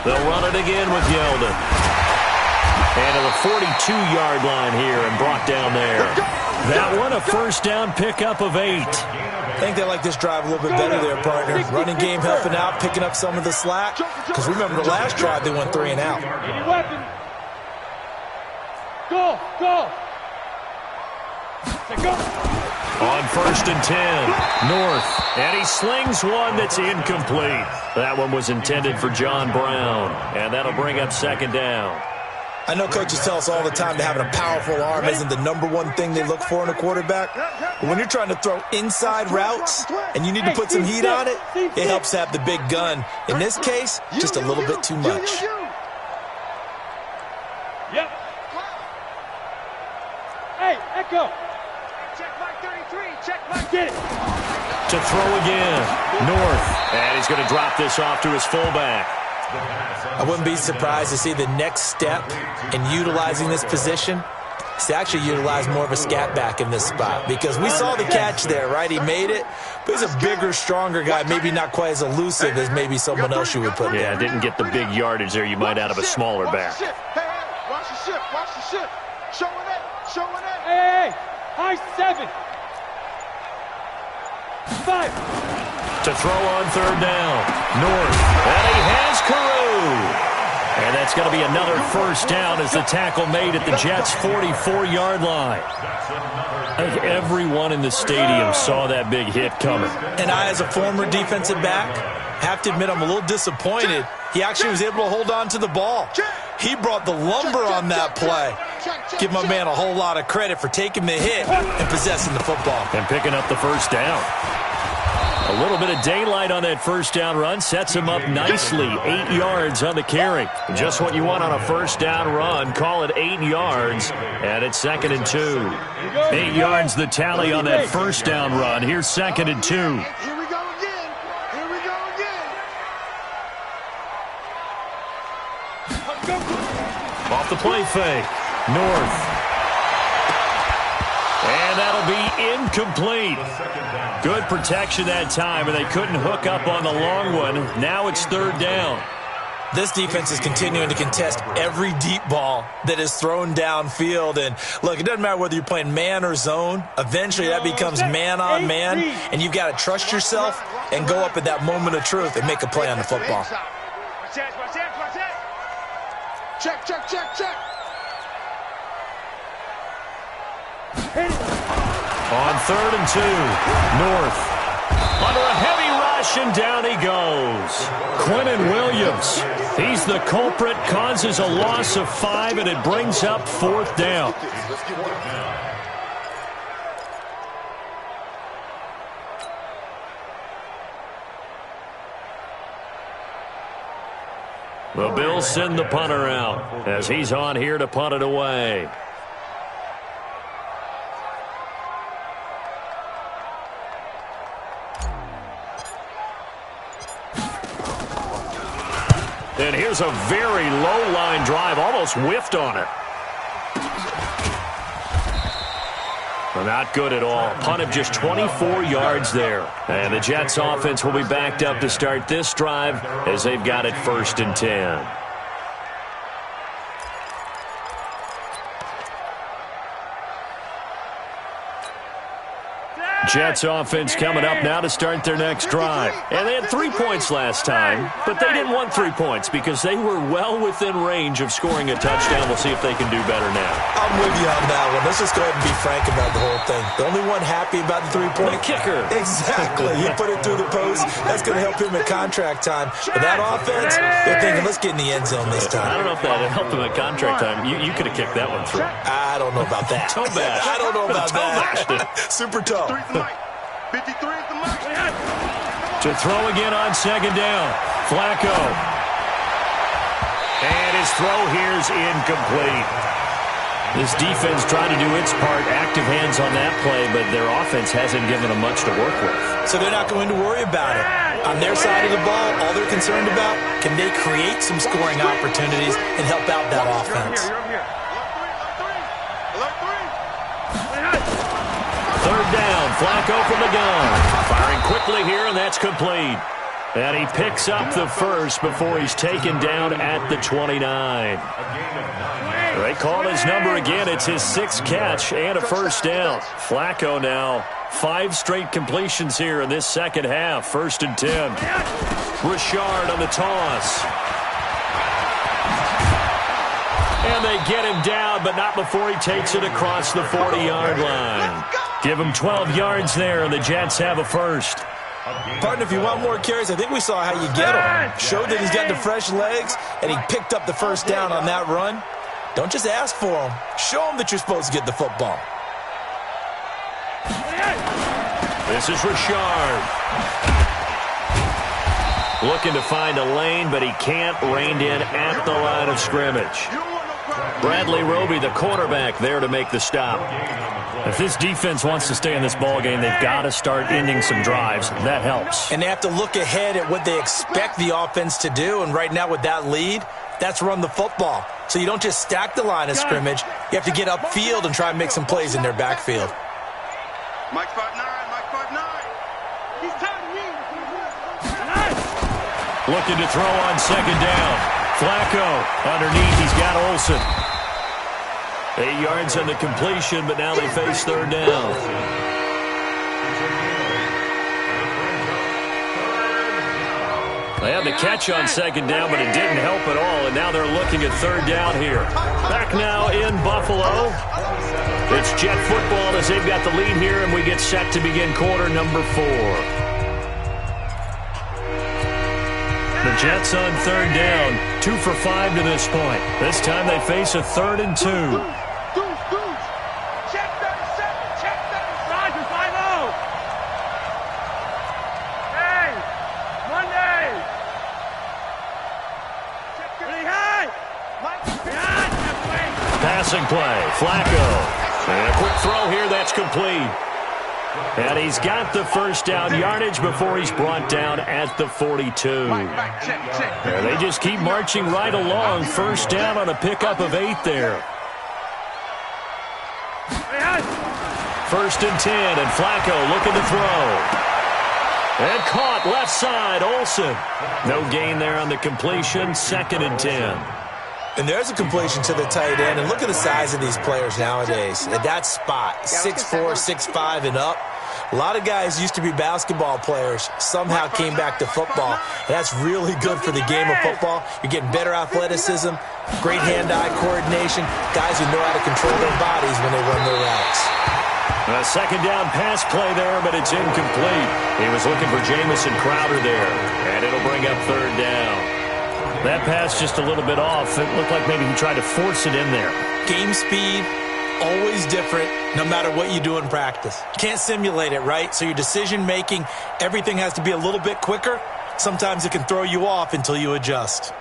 They'll run it again with Yeldon. And to the 42-yard line here and brought down there. That one a first down pickup of 8. I think they like this drive a little bit better there, partner. Running game helping out, picking up some of the slack. Because remember the last drive they went 3-and-out. Go. On 1st and 10, North, and he slings one that's incomplete. That one was intended for John Brown, and that'll bring up 2nd down. I know coaches tell us all the time that having a powerful arm isn't the #1 thing they look for in a quarterback. But when you're trying to throw inside routes and you need to put some heat on it, it helps have the big gun. In this case, just a little bit too much. Yep. Hey, Echo. Check Mike 33. Check Mike. Get it. To throw again. North. And he's going to drop this off to his fullback. I wouldn't be surprised to see the next step in utilizing this position is to actually utilize more of a scat back in this spot, because we saw the catch there, right? He made it, but he's a bigger, stronger guy, maybe not quite as elusive as maybe someone else you would put there. Yeah, didn't get the big yardage there you might out of a smaller back. Watch the shift, watch the shift. Showing it. Hey, high 7. 5. To throw on third down. North. And he has Carew. And that's going to be another first down as the tackle made at the Jets' 44-yard line. I think everyone in the stadium saw that big hit coming. And I, as a former defensive back, have to admit I'm a little disappointed. He actually was able to hold on to the ball. He brought the lumber on that play. Give my man a whole lot of credit for taking the hit and possessing the football. And picking up the first down. A little bit of daylight on that first down run sets him up nicely. 8 yards on the carry. Just what you want on a first down run. Call it 8 yards, and it's 2nd and 2. 8 yards the tally on that first down run. Here's 2nd and 2. Here we go again. Off the play fake. North. And that'll be incomplete. Good protection that time, and they couldn't hook up on the long one. Now it's 3rd down. This defense is continuing to contest every deep ball that is thrown downfield. And, look, it doesn't matter whether you're playing man or zone. Eventually that becomes man on man, and you've got to trust yourself and go up at that moment of truth and make a play on the football. Check. On 3rd and 2, North. Under a heavy rush, and down he goes. Quinnen Williams. He's the culprit, causes a loss of 5, and it brings up 4th down. The Bills send the punter out as he's on here to punt it away. And here's a very low-line drive, almost whiffed on it. Well, not good at all. Punt of just 24 yards there. And the Jets offense will be backed up to start this drive as they've got it 1st and 10. Jets offense coming up now to start their next drive. And they had 3 points last time, but they didn't want 3 points because they were well within range of scoring a touchdown. We'll see if they can do better now. I'm with you on that one. Let's just go ahead and be frank about the whole thing. The only one happy about the 3-point. The kicker. Exactly. You put it through the post. That's going to help him at contract time. But that offense, they're thinking, let's get in the end zone this time. I don't know if that helped him at contract time. You could have kicked that one through. I don't know about that. Toe bash. I don't know about that. Super toe. 53 is the mic. To throw again on 2nd down. Flacco. And his throw here's incomplete. This defense tried to do its part, active hands on that play, but their offense hasn't given them much to work with. So they're not going to worry about it. On their side of the ball, all they're concerned about, can they create some scoring opportunities and help out that offense? 3rd down, Flacco from the gun. Firing quickly here, and that's complete. And he picks up the first before he's taken down at the 29. They call his number again. It's his 6th catch and a first down. Flacco now 5 straight completions here in this second half. 1st and 10. Richard on the toss. And they get him down, but not before he takes it across the 40-yard line. Give him 12 yards there, and the Jets have a first. Partner, if you want more carries, I think we saw how you get him. Showed that he's got the fresh legs, and he picked up the first down on that run. Don't just ask for him. Show him that you're supposed to get the football. This is Richard. Looking to find a lane, but he can't. Reined in at the line of scrimmage. Bradley Roby, the quarterback, there to make the stop. If this defense wants to stay in this ballgame, they've got to start ending some drives. That helps. And they have to look ahead at what they expect the offense to do. And right now with that lead, That's run the football. So you don't just stack the line of scrimmage. You have to get upfield and try and make some plays in their backfield. Mike 5'9", Mike 5'9". He's tired of me. Looking to throw on second down. Flacco underneath. He's got Olsen. 8 yards on the completion, but now they face third down. They had the catch on second down, but it didn't help at all, and now they're looking at third down here. Back now in Buffalo. It's Jet football as they've got the lead here, and we get set to begin quarter number 4. The Jets on third down, 2 for 5 to this point. This time they face a 3rd and 2. Check 37, check 35, 5-0. Hey, Monday. Check high. Passing play, Flacco. And a quick throw here, that's complete. And he's got the first down yardage before he's brought down at the 42. And they just keep marching right along. First down on a pickup of 8 there. 1st and 10, and Flacco looking to throw. And caught left side, Olsen. No gain there on the completion, 2nd and 10. And there's a completion to the tight end. And look at the size of these players nowadays. At that spot, 6'4", 6'5", and up. A lot of guys used to be basketball players, somehow came back to football. And that's really good for the game of football. You're getting better athleticism, great hand-eye coordination, guys who know how to control their bodies when they run their routes. A second down pass play there, but it's incomplete. He was looking for Jamison Crowder there, and it'll bring up third down. That pass just a little bit off. It looked like maybe he tried to force it in there. Game speed, always different, no matter what you do in practice. You can't simulate it, right? So your decision-making, everything has to be a little bit quicker. Sometimes it can throw you off until you adjust.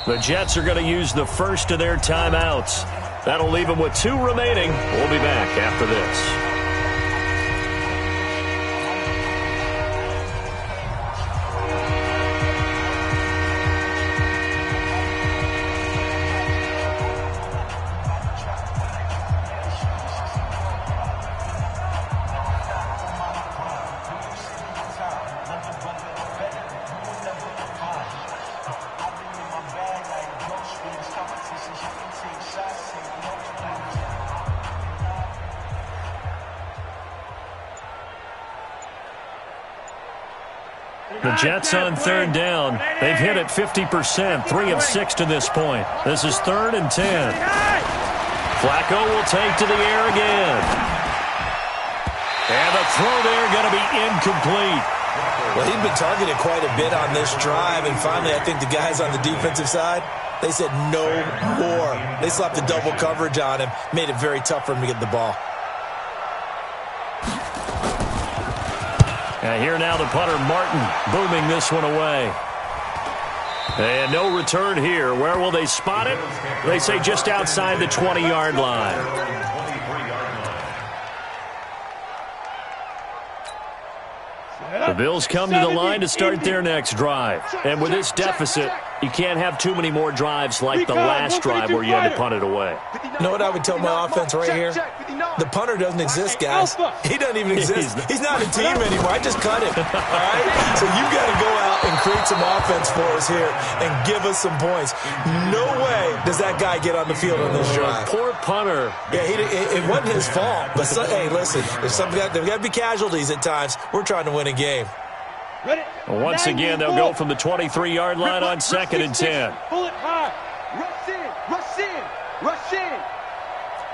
The Jets are going to use the first of their timeouts. That'll leave them with 2 remaining. We'll be back after this. The Jets on third down. They've hit it 50%, 3 of 6 to this point. This is 3rd and 10. Flacco will take to the air again. And the throw there going to be incomplete. Well, he'd been targeted quite a bit on this drive, and finally I think the guys on the defensive side, they said no more. They slapped the double coverage on him, made it very tough for him to get the ball. And here now the punter, Martin, booming this one away. And no return here. Where will they spot it? They say just outside the 20-yard line. The Bills come to the line to start their next drive. And with this deficit, you can't have too many more drives like the last drive where you had to punt it away. You know what I would tell my offense right here? The punter doesn't exist, guys. He doesn't even exist. He's not a team anymore. I just cut him. All right? So you've got to go out and create some offense for us here and give us some points. No way does that guy get on the field on this drive. Poor punter. Yeah, it wasn't his fault. But, hey, listen, there's got to be casualties at times. We're trying to win a game. Once again, they'll go from the 23-yard line on 2nd and 10. Pull it high. Rush in, rush in, rush in.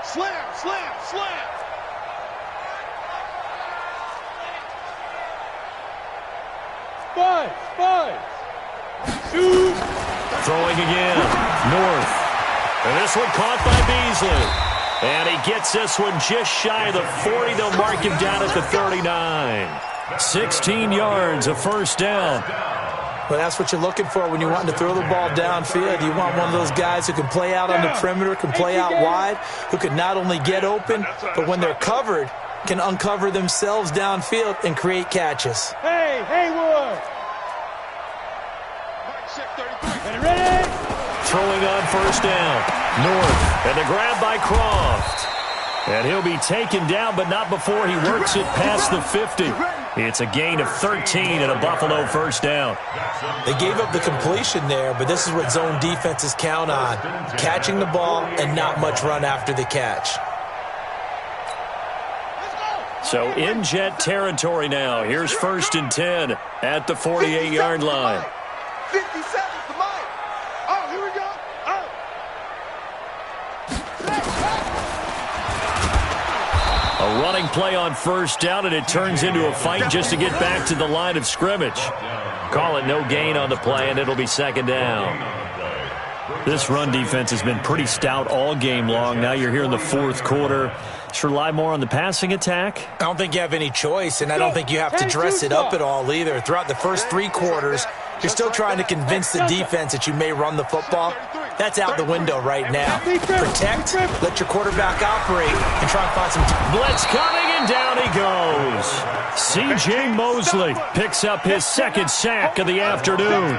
Slam, slam, slam. Five. Shoot. Throwing again. North. And this one caught by Beasley. And he gets this one just shy of the 40. They'll mark him down at the 39. 16 yards, a first down. Well, that's what you're looking for when you're wanting to throw the ball downfield. You want one of those guys who can play out on the perimeter, can play out wide, who can not only get open, but when they're covered, can uncover themselves downfield and create catches. Hey, Haywood! Ready? Throwing on first down. North, and the grab by Croft. And he'll be taken down, but not before he works it past the 50. It's a gain of 13 and a Buffalo first down. They gave up the completion there, but this is what zone defenses count on. Catching the ball and not much run after the catch. So in Jet territory now. Here's 1st and 10 at the 48-yard line. 57 for Mike. Oh, here we go. Oh. A running play on first down, and it turns into a fight just to get back to the line of scrimmage. Call it no gain on the play, and it'll be 2nd down. This run defense has been pretty stout all game long. Now you're here in the 4th quarter. Just rely more on the passing attack? I don't think you have any choice, and I don't think you have to dress it up at all either. Throughout the first 3 quarters, you're still trying to convince the defense that you may run the football. That's out the window right now. Protect, let your quarterback operate, and try and find some... Blitz coming, and down he goes. C.J. Mosley picks up his 2nd sack of the afternoon.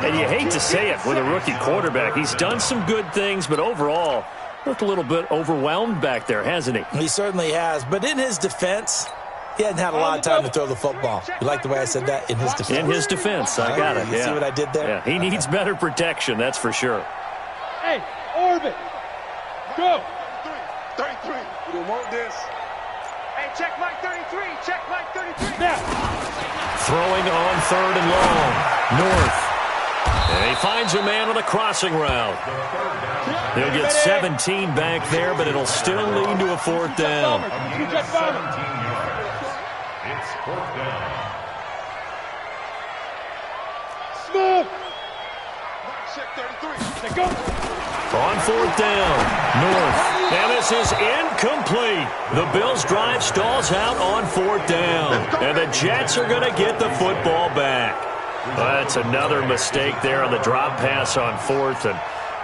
And you hate to say it with a rookie quarterback. He's done some good things, but overall, looked a little bit overwhelmed back there, hasn't he? He certainly has. But in his defense, he hadn't had a lot of time to throw the football. You like the way I said that? In his defense. In his defense, I got it. You see what I did there? Yeah, he needs better protection, that's for sure. Hey, orbit. Go. 33. We don't want this. Hey, check Mike 33. Check Mike 33. Now. Throwing on 3rd and long. North. And he finds a man on a crossing route. He'll get 17 back there, but it'll still lead to a 4th down. It's 4th down. Smooth. On 4th down, North. And this is incomplete. The Bills' drive stalls out on 4th down. And the Jets are going to get the football back. That's another mistake there on the drop pass on 4th. And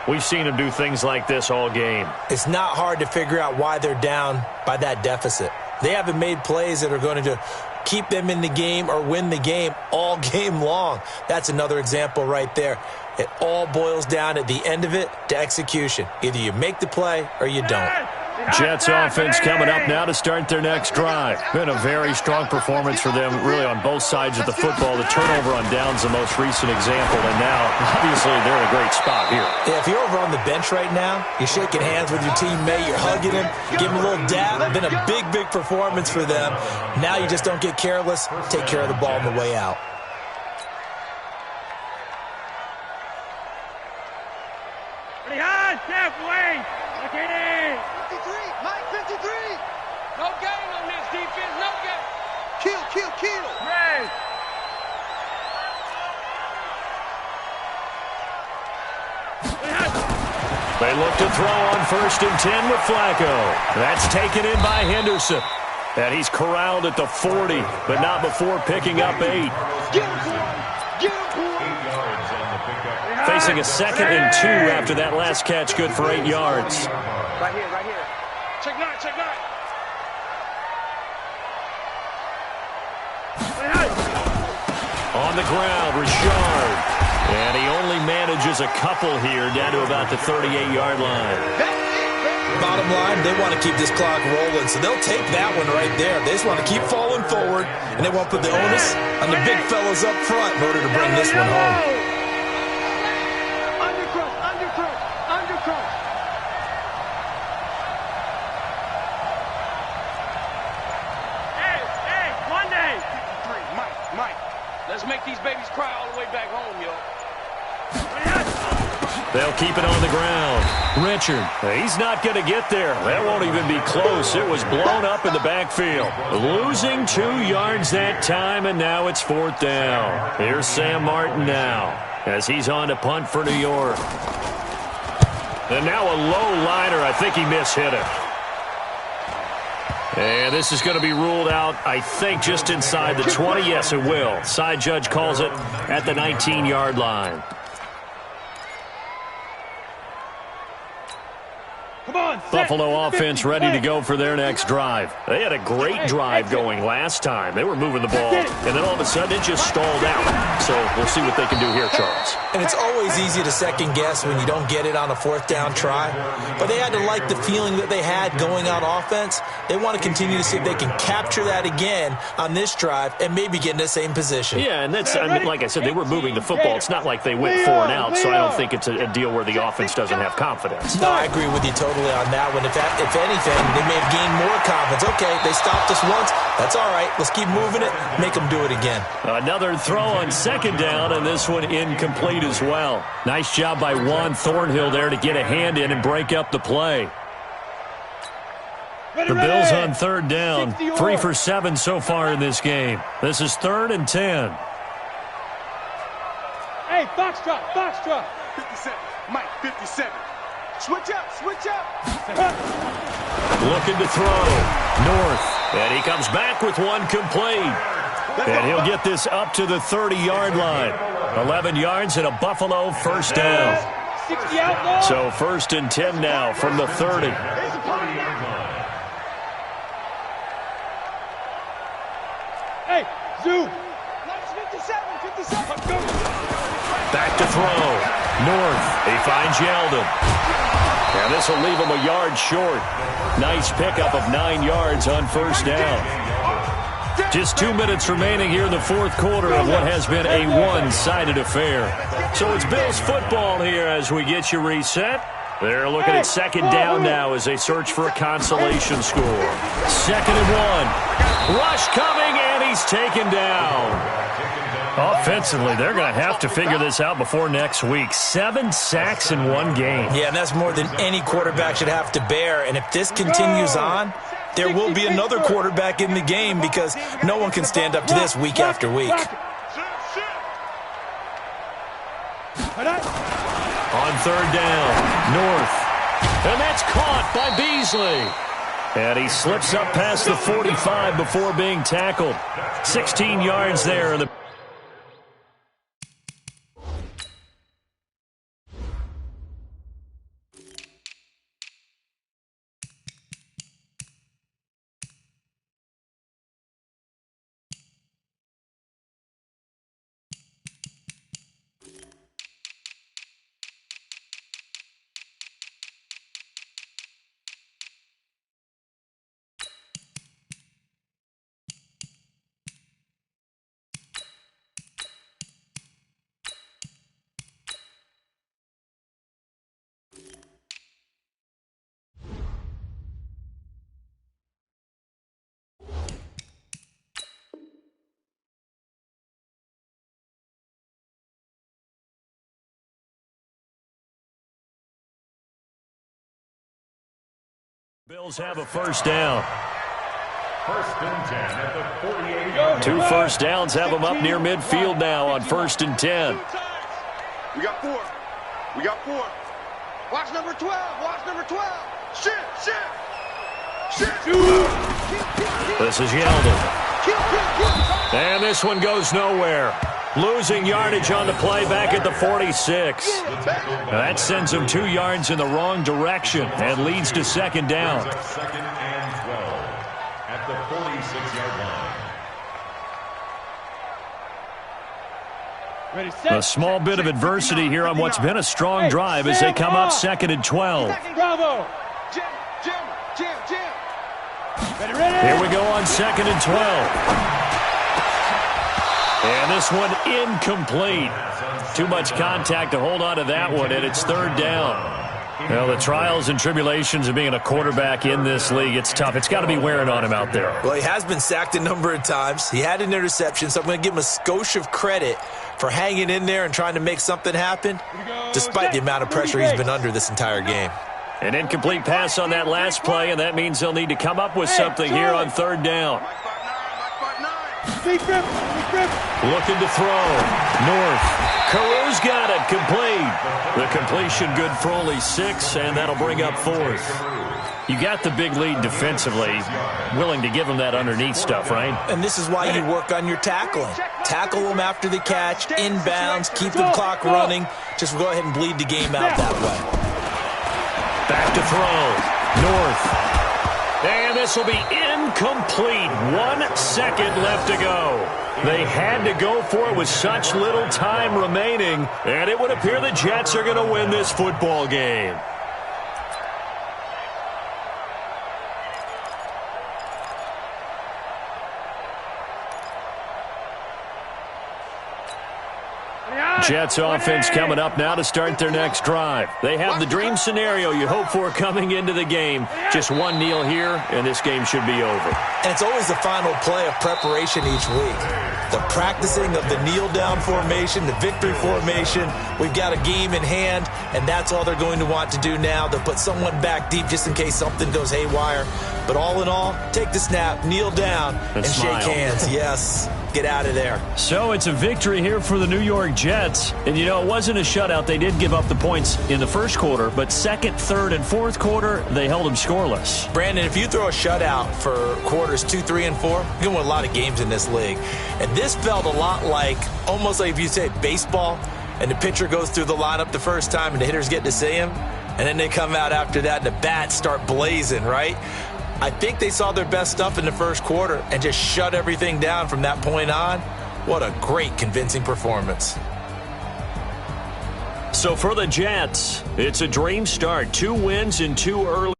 we've seen him do things like this all game. It's not hard to figure out why they're down by that deficit. They haven't made plays that are going to keep them in the game or win the game all game long. That's another example right there. It all boils down at the end of it to execution. Either you make the play or you don't. Jets offense coming up now to start their next drive. Been a very strong performance for them really on both sides of the football. The turnover on downs the most recent example, and now obviously they're in a great spot here. Yeah, if you're over on the bench right now, you're shaking hands with your teammate, you're hugging him, give him a little dab. Been a big, big performance for them. Now you just don't get careless. Take care of the ball on the way out. Behind, halfway. Okay. 53. Mike 53. No gain on this defense. No gain. Kill. Ray. They look to throw on 1st and 10 with Flacco. That's taken in by Henderson. And he's corralled at the 40, but not before picking up 8. Facing a 2nd and 2 after that last catch, good for 8 yards. Right here. Check 9. On the ground, Richard. And he only manages a couple here down to about the 38-yard line. Bottom line, they want to keep this clock rolling, so they'll take that one right there. They just want to keep falling forward, and they want to put the onus on the big fellas up front in order to bring this one home. Undercross. Hey, one day. 53. Mike. Let's make these babies cry all the way back home, yo. They'll keep it on the ground. Richard, he's not going to get there. That won't even be close. It was blown up in the backfield. Losing 2 yards that time, and now it's 4th down. Here's Sam Martin now as he's on to punt for New York. And now a low liner. I think he mishit it. And this is going to be ruled out, I think, just inside the 20. Yes, it will. Side judge calls it at the 19-yard line. Buffalo offense ready to go for their next drive. They had a great drive going last time. They were moving the ball, and then all of a sudden it just stalled out. So we'll see what they can do here, Charles. And it's always easy to second-guess when you don't get it on a fourth-down try. But they had to like the feeling that they had going on offense. They want to continue to see if they can capture that again on this drive and maybe get in the same position. Yeah, and that's, I mean, like I said, they were moving the football. It's not like they went 4 and out, so I don't think it's a deal where the offense doesn't have confidence. No, I agree with you totally on that one. If anything, they may have gained more confidence. Okay, they stopped us once. That's all right. Let's keep moving it. Make them do it again. Another throw on second down, and this one incomplete as well. Nice job by Juan Thornhill there to get a hand in and break up the play. The Bills on third down. 3 for 7 so far in this game. This is 3rd and 10. Hey, foxtrot, foxtrot. 57, Mike, 57. Switch up, switch up. Looking to throw. North. And he comes back with one complete. And he'll get this up to the 30-yard line. 11 yards and a Buffalo first down. 60 out. So 1st and 10 now from the 30. Hey, Zoo. 57. Back to throw. North. He finds Yeldon. And this will leave him a yard short. Nice pickup of 9 yards on first down. Just 2 minutes remaining here in the 4th quarter of what has been a one-sided affair. So it's Bills football here as we get you reset. They're looking at second down now as they search for a consolation score. 2nd and 1. Rush coming, and he's taken down. Offensively, they're going to have to figure this out before next week. 7 sacks in one game. Yeah, and that's more than any quarterback should have to bear. And if this continues on, there will be another quarterback in the game because no one can stand up to this week after week. On third down, North. And that's caught by Beasley. And he slips up past the 45 before being tackled. 16 yards there in the Bills have a first down. 1st and 10 at the 48. 2 first downs have them up near midfield now on 1st and 10. We got 4. We got 4. Watch number 12. Watch number 12. Shit. This is Yeldon. And this one goes nowhere. Losing yardage on the play back at the 46. Now that sends him 2 yards in the wrong direction and leads to second down. 2nd and 12 at the 46-yard line. A small bit of adversity here on what's been a strong drive as they come up 2nd and 12. Bravo. Jim. Here we go on 2nd and 12. And this one incomplete. Too much contact to hold on to that one, and it's 3rd down. Well, the trials and tribulations of being a quarterback in this league, it's tough. It's got to be wearing on him out there. Well, he has been sacked a number of times. He had an interception, so I'm going to give him a skosh of credit for hanging in there and trying to make something happen, despite the amount of pressure he's been under this entire game. An incomplete pass on that last play, and that means they'll need to come up with something here on 3rd down. Looking to throw. North. Carew's got it. Complete. The completion good for only 6, and that'll bring up 4th. You got the big lead defensively, willing to give them that underneath stuff, right? And this is why you work on your tackling. Tackle them after the catch, inbounds, keep the clock running. Just go ahead and bleed the game out that way. Back to throw. North. And this will be incomplete. 1 second left to go. They had to go for it with such little time remaining, and it would appear the Jets are going to win this football game. Jets offense coming up now to start their next drive. They have the dream scenario you hope for coming into the game. Just one kneel here, and this game should be over. And it's always the final play of preparation each week. The practicing of the kneel-down formation, the victory formation. We've got a game in hand, and that's all they're going to want to do now. They'll put someone back deep just in case something goes haywire. But all in all, take the snap, kneel down, and shake hands. Yes. Get out of there. So it's a victory here for the New York Jets. And, you know, it wasn't a shutout. They did give up the points in the first quarter, but second, third, and fourth quarter, they held them scoreless. Brandon, if you throw a shutout for quarters 2, 3, and 4, you're going to win a lot of games in this league. And this felt a lot like, almost like if you say baseball, and the pitcher goes through the lineup the first time, and the hitters get to see him, and then they come out after that, and the bats start blazing, right? I think they saw their best stuff in the first quarter and just shut everything down from that point on. What a great, convincing performance. So for the Jets, it's a dream start. 2 wins in 2 early